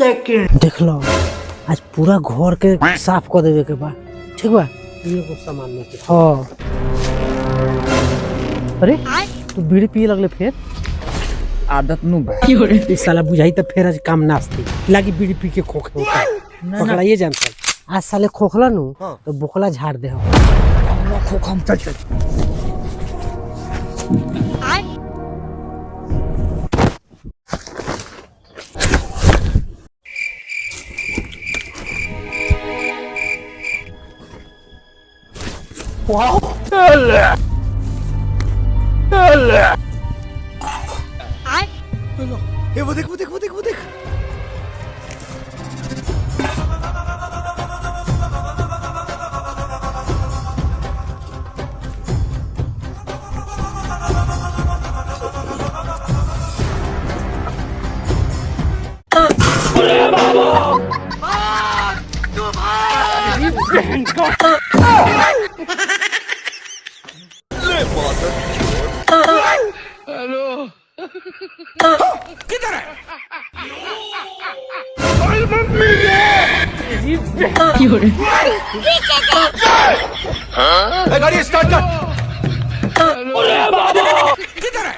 Second देख लो, आज पूरा घर के साफ कर देवे के बा, ठीक बा? ये कुछ सामान में के। हाँ। अरे तू बीड़ी पिए लगले फिर? आदत नु बा। इस साला बुझाई तो फिर आज काम नास्ती लागी बीड़ी पी के खोखे होता है। पकड़ा ये जानता आज साले खोखला नु तो बोखला झाड़ दे हम खोख हम चल वाओ वो देख वो देख वो देख वो देख हेलो किधर है गाड़ी स्टार्ट कर। किधर है